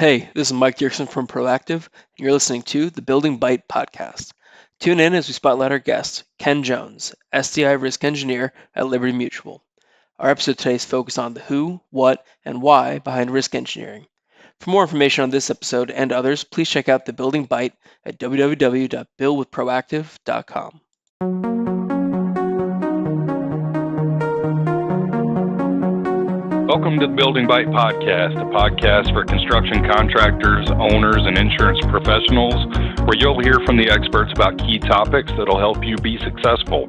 Hey, this is Mike Diercksen from Proactive, and you're listening to the Building Byte podcast. Tune in as we spotlight our guest, Ken Jones, SDI Risk Engineer at Liberty Mutual. Our episode today is focused on the who, what, and why behind risk engineering. For more information on this episode and others, please check out the Building Byte at www.buildwithproactive.com. Welcome to the Building Byte podcast, a podcast for construction contractors, owners, and insurance professionals, where you'll hear from the experts about key topics that'll help you be successful.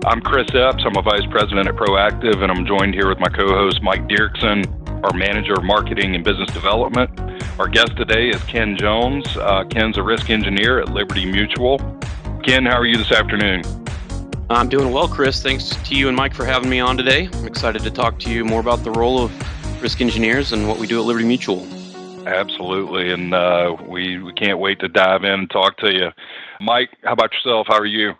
I'm Chris Epps. I'm a vice president at Proactive, and I'm joined here with my co-host Mike Diercksen, our manager of marketing and business development. Our guest today is Ken Jones. Ken's a risk engineer at Liberty Mutual. Ken, how are you this afternoon? I'm doing well, Chris. Thanks to you and Mike for having me on today. I'm excited to talk to you more about the role of risk engineers and what we do at Liberty Mutual. Absolutely, and we can't wait to dive in and talk to you. Mike, how about yourself? How are you?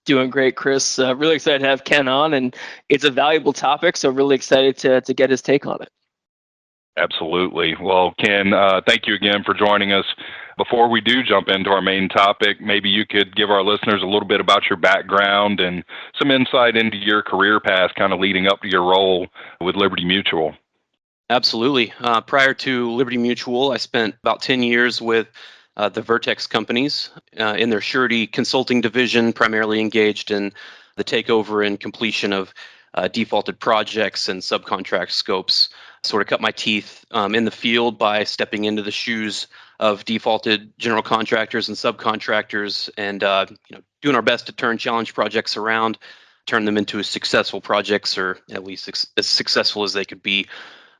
Doing great, Chris. Really excited to have Ken on, and it's a valuable topic, so really excited to get his take on it. Absolutely. Well, Ken, thank you again for joining us. Before we do jump into our main topic, maybe you could give our listeners a little bit about your background and some insight into your career path kind of leading up to your role with Liberty Mutual. Absolutely. Prior to Liberty Mutual, I spent about 10 years with the Vertex companies in their surety consulting division, primarily engaged in the takeover and completion of defaulted projects and subcontract scopes. Sort of cut my teeth in the field by stepping into the shoes of defaulted general contractors and subcontractors, and doing our best to turn challenge projects around, turn them into successful projects, or at least as successful as they could be.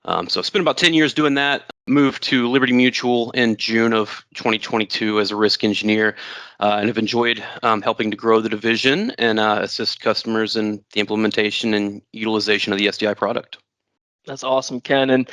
So I spent about 10 years doing that. Moved to Liberty Mutual in June of 2022 as a risk engineer, and have enjoyed helping to grow the division and assist customers in the implementation and utilization of the SDI product. That's awesome, Ken. And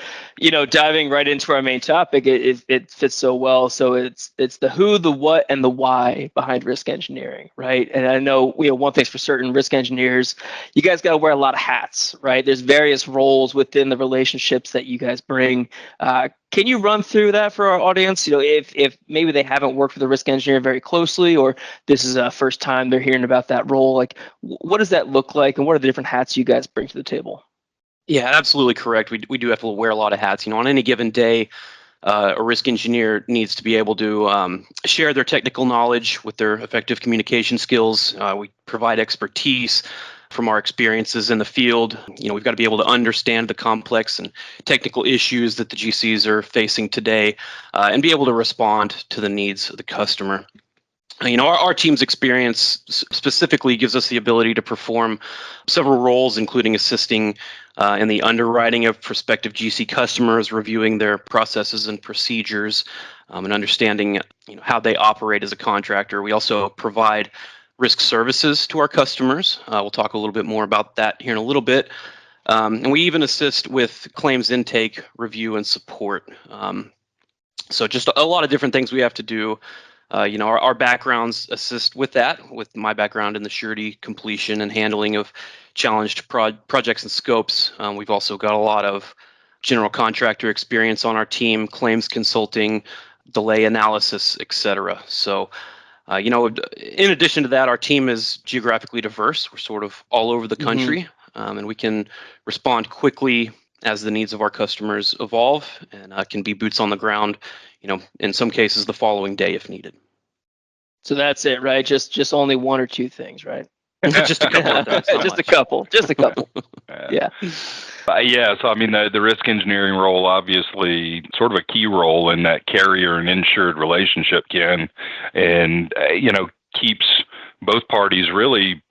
diving right into our main topic, it fits so well. So it's the who, the what, and the why behind risk engineering, right? And I know one thing's for certain: risk engineers, you guys got to wear a lot of hats, right? There's various roles within the relationships that you guys bring. Can you run through that for our audience? If maybe they haven't worked with a risk engineer very closely, or this is a first time they're hearing about that role, like what does that look like, and what are the different hats you guys bring to the table? Yeah, absolutely correct. We do have to wear a lot of hats. On any given day, a risk engineer needs to be able to share their technical knowledge with their effective communication skills. We provide expertise from our experiences in the field. We've got to be able to understand the complex and technical issues that the GCs are facing today, and be able to respond to the needs of the customer. Our team's experience specifically gives us the ability to perform several roles, including assisting in the underwriting of prospective GC customers, reviewing their processes and procedures, and understanding how they operate as a contractor. We also provide risk services to our customers. We'll talk a little bit more about that here in a little bit. And we even assist with claims intake, review, and support. So just a lot of different things we have to do. Our backgrounds assist with that, with my background in the surety completion and handling of challenged projects and scopes. We've also got a lot of general contractor experience on our team, claims consulting, delay analysis, etc. So, in addition to that, our team is geographically diverse. We're sort of all over the country, and we can respond quickly as the needs of our customers evolve, and can be boots on the ground, in some cases the following day if needed. So that's it, right? Just only one or two things, right? Just a couple of things. Just a couple. Yeah. Yeah, so the risk engineering role, obviously, sort of a key role in that carrier and insured relationship, Ken, and keeps both parties really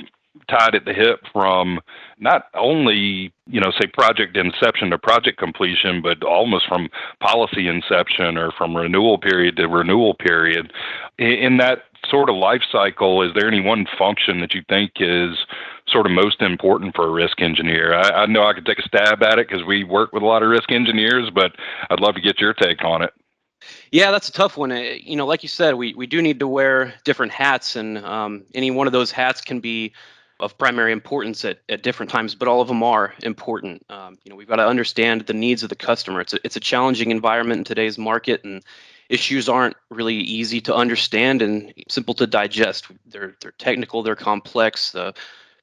tied at the hip from not only, say project inception to project completion, but almost from policy inception or from renewal period to renewal period. In that sort of life cycle, is there any one function that you think is sort of most important for a risk engineer? I know I could take a stab at it because we work with a lot of risk engineers, but I'd love to get your take on it. Yeah, that's a tough one. Like you said, we do need to wear different hats, and any one of those hats can be of primary importance at different times, but all of them are important. We've got to understand the needs of the customer. It's a challenging environment in today's market, and issues aren't really easy to understand and simple to digest. They're technical, they're complex. The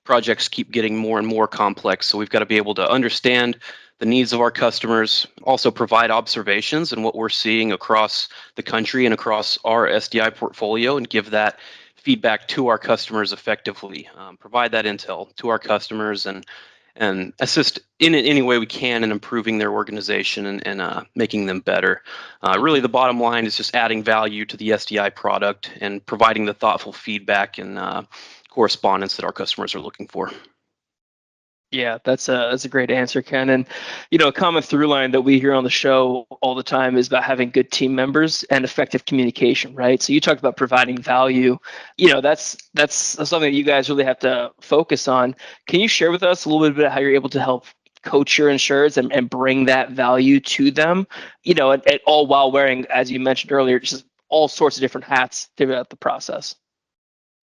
projects keep getting more and more complex, so we've got to be able to understand the needs of our customers, also provide observations and what we're seeing across the country and across our SDI portfolio, and give that feedback to our customers effectively. Provide that intel to our customers and assist in any way we can in improving their organization and making them better. Really, the bottom line is just adding value to the SDI product and providing the thoughtful feedback and correspondence that our customers are looking for. Yeah, that's a great answer, Ken. And a common through line that we hear on the show all the time is about having good team members and effective communication, right? So you talked about providing value. That's something that you guys really have to focus on. Can you share with us a little bit about how you're able to help coach your insureds and bring that value to them? And all while wearing, as you mentioned earlier, just all sorts of different hats throughout the process.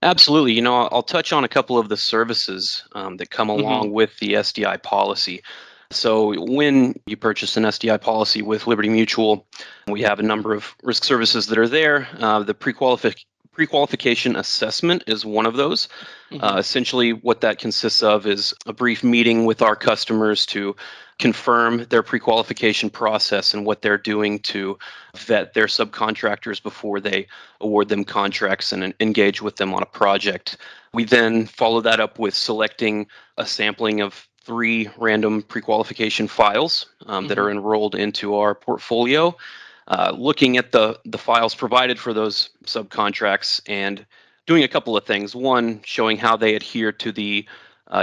Absolutely. I'll touch on a couple of the services that come along with the SDI policy. So when you purchase an SDI policy with Liberty Mutual, we have a number of risk services that are there. The pre-qualification assessment is one of those. Essentially, what that consists of is a brief meeting with our customers to confirm their pre-qualification process and what they're doing to vet their subcontractors before they award them contracts and engage with them on a project. We then follow that up with selecting a sampling of 3 random pre-qualification files that are enrolled into our portfolio, looking at the files provided for those subcontracts and doing a couple of things. One, showing how they adhere to the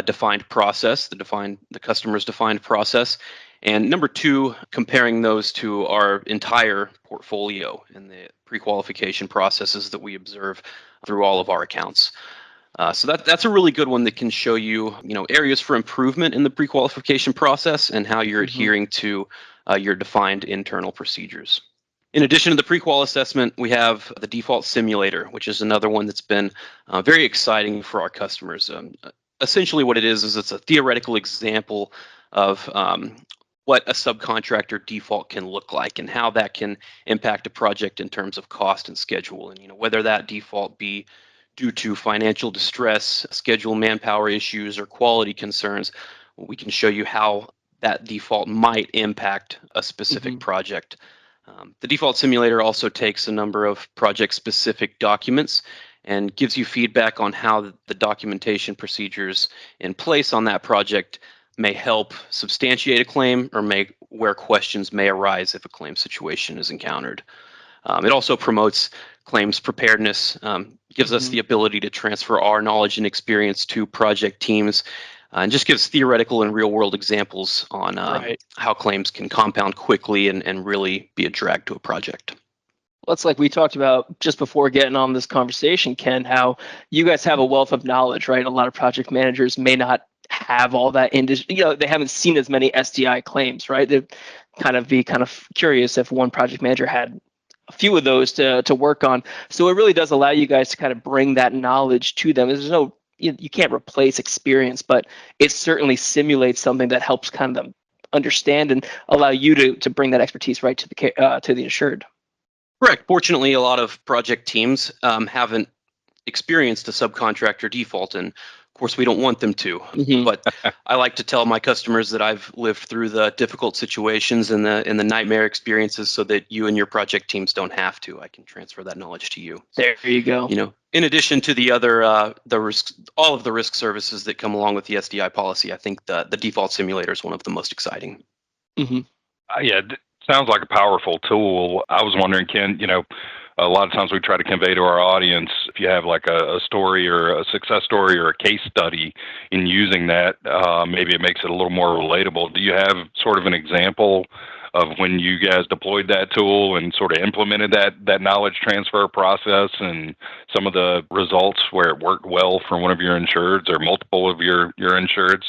defined process, the customer's defined process. And number 2, comparing those to our entire portfolio and the pre-qualification processes that we observe through all of our accounts. So that's a really good one that can show you, areas for improvement in the pre-qualification process and how you're adhering to your defined internal procedures. In addition to the pre-qual assessment, we have the default simulator, which is another one that's been very exciting for our customers. Essentially what it is it's a theoretical example of what a subcontractor default can look like and how that can impact a project in terms of cost and schedule, and whether that default be due to financial distress, schedule manpower issues, or quality concerns. We can show you how that default might impact a specific project. The default simulator also takes a number of project-specific documents and gives you feedback on how the documentation procedures in place on that project may help substantiate a claim or where questions may arise if a claim situation is encountered. It also promotes claims preparedness, gives us the ability to transfer our knowledge and experience to project teams, and just gives theoretical and real-world examples on how claims can compound quickly and really be a drag to a project. Well, it's like we talked about just before getting on this conversation, Ken, how you guys have a wealth of knowledge, right? A lot of project managers may not have all that they haven't seen as many SDI claims, right? They'd be curious if one project manager had a few of those to work on. So it really does allow you guys to kind of bring that knowledge to them. There's no you can't replace experience, but it certainly simulates something that helps kind of them understand and allow you to bring that expertise right to the insured. Correct. Fortunately, a lot of project teams haven't experienced a subcontractor default, and of course, we don't want them to. But I like to tell my customers that I've lived through the difficult situations and the nightmare experiences, so that you and your project teams don't have to. I can transfer that knowledge to you. There you go. In addition to the other the risks, all of the risk services that come along with the SDI policy, I think the default simulator is one of the most exciting. Yeah, sounds like a powerful tool. I was wondering, Ken, a lot of times we try to convey to our audience, if you have like a story or a success story or a case study in using that, maybe it makes it a little more relatable. Do you have sort of an example of when you guys deployed that tool and sort of implemented that knowledge transfer process and some of the results where it worked well for one of your insureds or multiple of your insureds?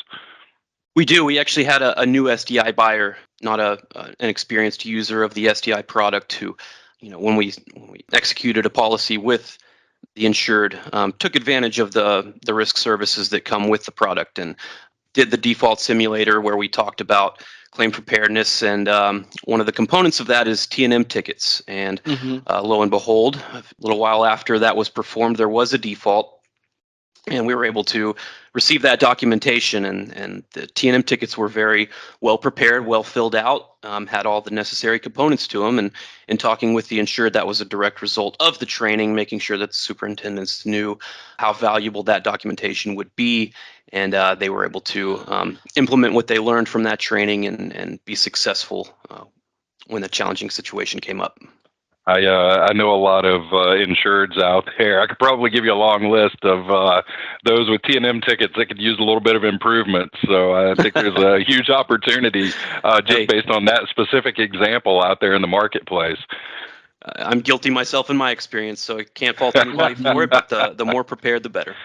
We do. We actually had a new SDI buyer, not an experienced user of the SDI product, who, when we executed a policy with the insured took advantage of the risk services that come with the product and did the default simulator where we talked about claim preparedness, and one of the components of that is T&M tickets. And Hmm. lo and behold, a little while after that was performed, there was a default, and we were able to receive that documentation, and the T&M tickets were very well prepared, well filled out, had all the necessary components to them. And in talking with the insured, that was a direct result of the training, making sure that the superintendents knew how valuable that documentation would be, and they were able to implement what they learned from that training and be successful when a challenging situation came up. I know a lot of insureds out there. I could probably give you a long list of those with T&M tickets that could use a little bit of improvement. So I think there's a huge opportunity just Hey, based on that specific example out there in the marketplace. I'm guilty myself in my experience, so I can't fault anybody for it, but the more prepared, the better.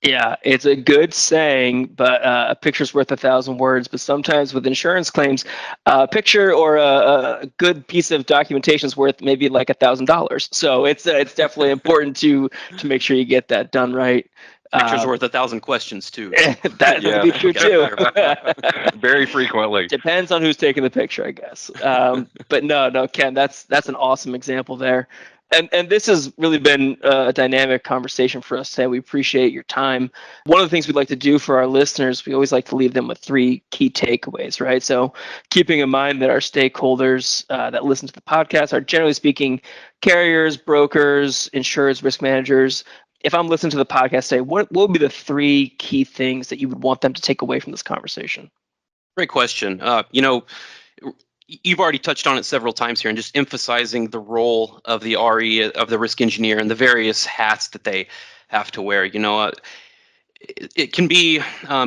Yeah, it's a good saying, but a picture's worth 1,000 words. But sometimes with insurance claims, a picture or a good piece of documentation is worth maybe like $1,000. So it's definitely important to make sure you get that done right. Picture's worth 1,000 questions too. So That would Yes, be true gotta be too. careful. very frequently. Depends on who's taking the picture, I guess. But no, Ken, that's an awesome example there. And this has really been a dynamic conversation for us today. We appreciate your time. One of the things we'd like to do for our listeners, we always like to leave them with 3 key takeaways, right? So keeping in mind that our stakeholders that listen to the podcast are, generally speaking, carriers, brokers, insurers, risk managers. If I'm listening to the podcast today, what would be the 3 key things that you would want them to take away from this conversation? Great question. You've already touched on it several times here, and just emphasizing the role of the RE, of the risk engineer, and the various hats that they have to wear. It can be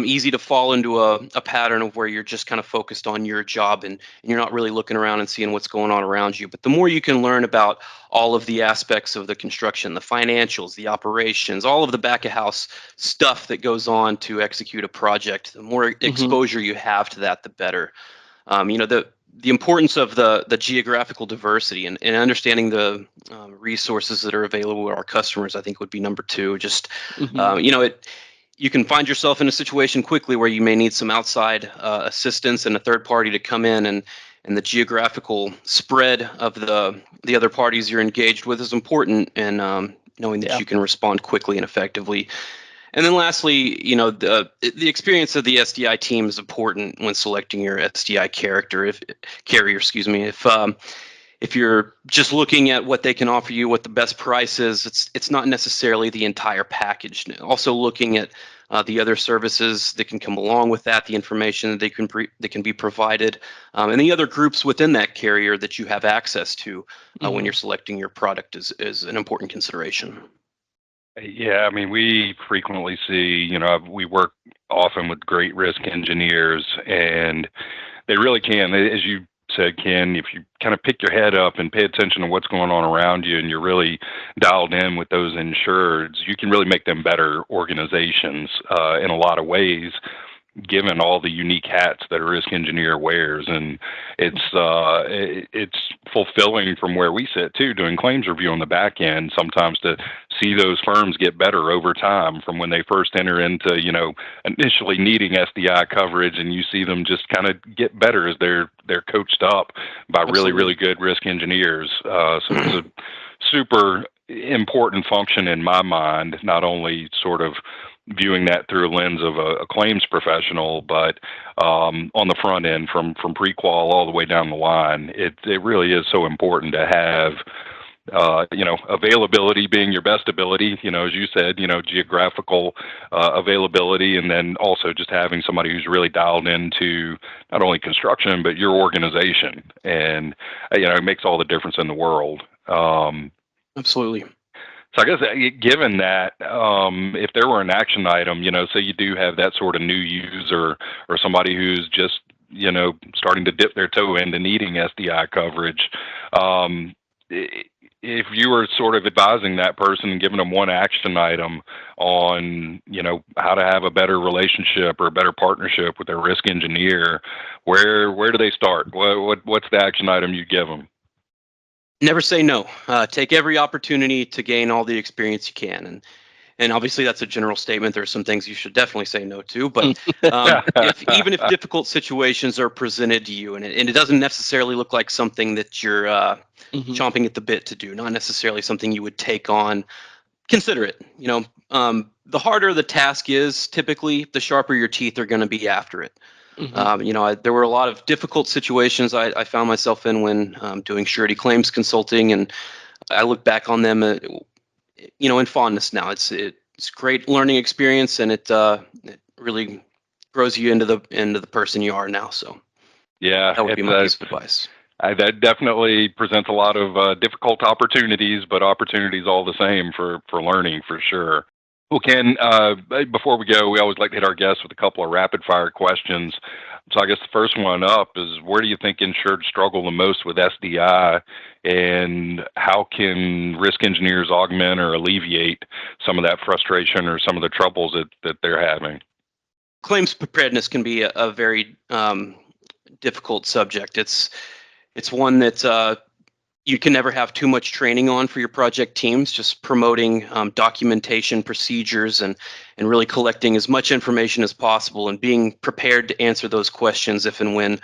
easy to fall into a pattern of where you're just kind of focused on your job, and you're not really looking around and seeing what's going on around you. But the more you can learn about all of the aspects of the construction, the financials, the operations, all of the back of house stuff that goes on to execute a project, the more Hmm. exposure you have to that, the better. The importance of the geographical diversity, and understanding the resources that are available to our customers, I think, would be number 2. Just Hmm. you can find yourself in a situation quickly where you may need some outside assistance and a third party to come in, and the geographical spread of the other parties you're engaged with is important, and knowing that Yeah. you can respond quickly and effectively. And then lastly, the experience of the SDI team is important when selecting your SDI carrier, excuse me. If you're just looking at what they can offer you, what the best price is, it's not necessarily the entire package. Also looking at the other services that can come along with that, the information that that can be provided, and the other groups within that carrier that you have access to when Hmm. you're selecting your product is an important consideration. Yeah, I mean, we frequently see, we work often with great risk engineers, and they really can. As you said, Ken, if you kind of pick your head up and pay attention to what's going on around you and you're really dialed in with those insureds, you can really make them better organizations in a lot of ways, given all the unique hats that a risk engineer wears. And it's fulfilling from where we sit too, doing claims review on the back end, sometimes to see those firms get better over time from when they first enter into, initially needing SDI coverage, and you see them just kind of get better as they're coached up by really, Absolutely. really good risk engineers. So it's a super important function in my mind, not only sort of viewing that through a lens of a claims professional, but on the front end, from pre-qual all the way down the line, it really is so important to have availability being your best ability, as you said, geographical availability, and then also just having somebody who's really dialed into not only construction, but your organization. And, it makes all the difference in the world. Absolutely. So I guess given that, if there were an action item, say you do have that sort of new user or somebody who's just, starting to dip their toe into needing SDI coverage, if you were sort of advising that person and giving them one action item on, how to have a better relationship or a better partnership with their risk engineer, where do they start? What's the action item you give them? Never say no. Take every opportunity to gain all the experience you can, and obviously that's a general statement. There's some things you should definitely say no to, but if even if difficult situations are presented to you, and it doesn't necessarily look like something that you're Mhm. chomping at the bit to do, not necessarily something you would take on, consider it. The harder the task is, typically, the sharper your teeth are going to be after it. Mhm. There were a lot of difficult situations I found myself in when doing surety claims consulting, and I look back on them, in fondness now. It's a great learning experience, and it really grows you into the person you are now. So Yeah, that would be it's my piece of advice. that definitely presents a lot of difficult opportunities, but opportunities all the same for learning for sure. Well, Ken, before we go, we always like to hit our guests with a couple of rapid fire questions. So I guess the first one up is, where do you think insured struggle the most with SDI, and how can risk engineers augment or alleviate some of that frustration or some of the troubles that they're having? Claims preparedness can be a very difficult subject. It's one that you can never have too much training on for your project teams. Just promoting documentation procedures, and really collecting as much information as possible, and being prepared to answer those questions if and when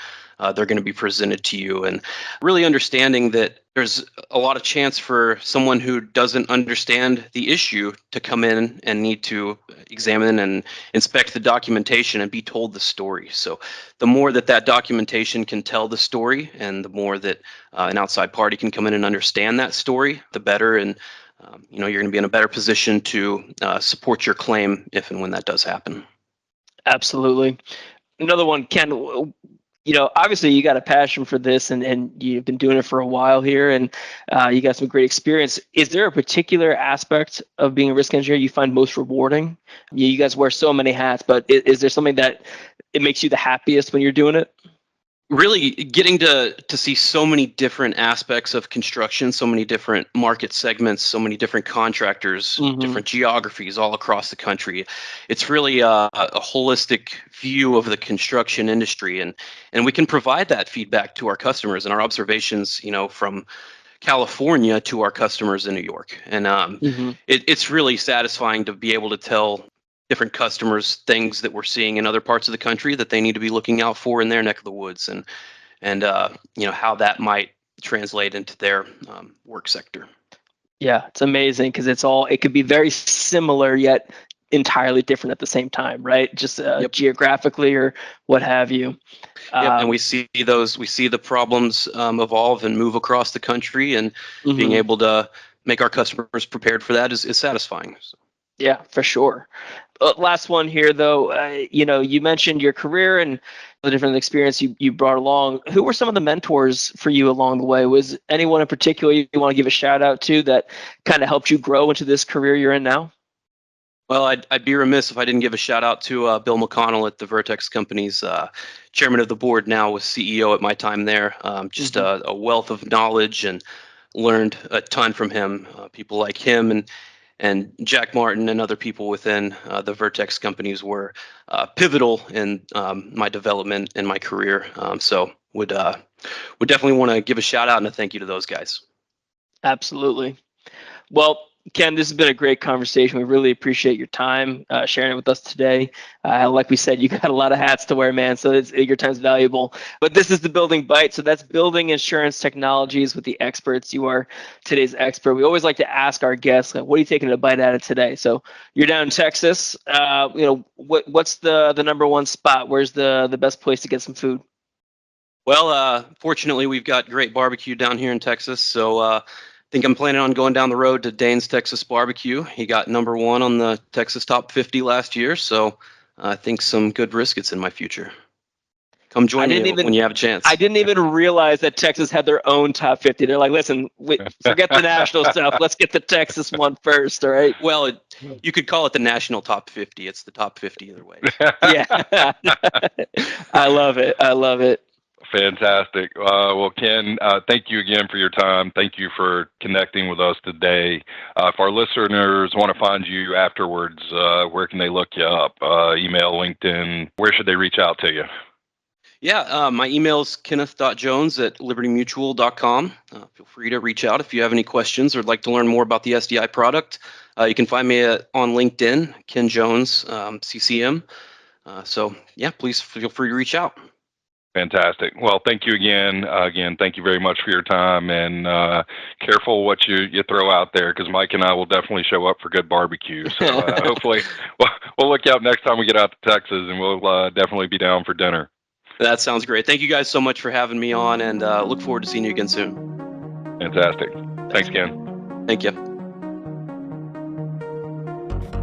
they're going to be presented to you, and really understanding that there's a lot of chance for someone who doesn't understand the issue to come in and need to examine and inspect the documentation and be told the story. So the more that documentation can tell the story, and the more that an outside party can come in and understand that story, the better. And you're going to be in a better position to support your claim if and when that does happen. Absolutely. Another one, Ken. Obviously you got a passion for this, and you've been doing it for a while here, and you got some great experience. Is there a particular aspect of being a risk engineer you find most rewarding? You guys wear so many hats, but is there something that it makes you the happiest when you're doing it? Really getting to see so many different aspects of construction, so many different market segments, so many different contractors, Hmm. different geographies all across the country. It's really a holistic view of the construction industry, and we can provide that feedback to our customers and our observations, from California to our customers in New York. And Hmm. it's really satisfying to be able to tell different customers things that we're seeing in other parts of the country that they need to be looking out for in their neck of the woods, and how that might translate into their work sector. Yeah, it's amazing because it could be very similar yet entirely different at the same time, right? Just Yep. geographically or what have you. Yep. And Um, we see the problems evolve and move across the country, and being mhm. able to make our customers prepared for that is satisfying. So. Yeah, for sure. Last one here, though. You mentioned your career and the different experience you brought along. Who were some of the mentors for you along the way? Was anyone in particular you want to give a shout out to that kind of helped you grow into this career you're in now? Well, I'd be remiss if I didn't give a shout out to Bill McConnell at the Vertex Company's chairman of the board, now was CEO at my time there. Just Hmm. a wealth of knowledge, and learned a ton from him. People like him and Jack Martin and other people within the Vertex companies were pivotal in my development and my career. So would definitely want to give a shout out and a thank you to those guys. Absolutely. Well, Ken, this has been a great conversation. We really appreciate your time sharing it with us today. Like we said, you got a lot of hats to wear, man, so your time's valuable. But this is the Building Bite, so that's building insurance technologies with the experts. You are today's expert. We always like to ask our guests, like, what are you taking a bite out of today? So you're down in Texas. What's the number one spot? Where's the best place to get some food? Well, fortunately, we've got great barbecue down here in Texas, so I think I'm planning on going down the road to Dane's Texas Barbecue. He got number one on the Texas Top 50 last year, so I think some good briskets in my future. Come I join me didn't even when you have a I chance. didn't even realize that Texas had their own top 50. They're like, listen, forget the national stuff. Let's get the Texas one first. All right. Well, you could call it the national top 50. It's the top 50 either way. Yeah. I love it. I love it. Fantastic. Well, Ken, thank you again for your time. Thank you for connecting with us today. If our listeners want to find you afterwards, where can they look you up? Email, LinkedIn, where should they reach out to you? Yeah, my email is kenneth.jones@libertymutual.com. Feel free to reach out if you have any questions or would like to learn more about the SDI product. You can find me on LinkedIn, Ken Jones CCM. So yeah, please feel free to reach out. Fantastic. Well, thank you again. Thank you very much for your time, and careful what you throw out there, because Mike and I will definitely show up for good barbecue. So hopefully we'll look out next time we get out to Texas, and we'll definitely be down for dinner. That sounds great. Thank you guys so much for having me on, and look forward to seeing you again soon. Fantastic. Thanks, Ken. Thank you.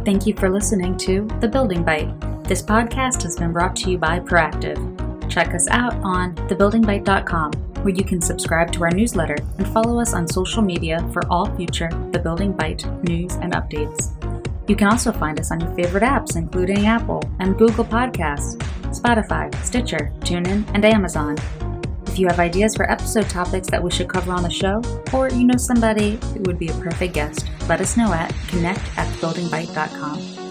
Thank you for listening to The Building Bite. This podcast has been brought to you by Proactive. Check us out on thebuildingbite.com, where you can subscribe to our newsletter and follow us on social media for all future The Building Bite news and updates. You can also find us on your favorite apps, including Apple and Google Podcasts, Spotify, Stitcher, TuneIn, and Amazon. If you have ideas for episode topics that we should cover on the show, or you know somebody who would be a perfect guest, let us know at connect@thebuildingbite.com.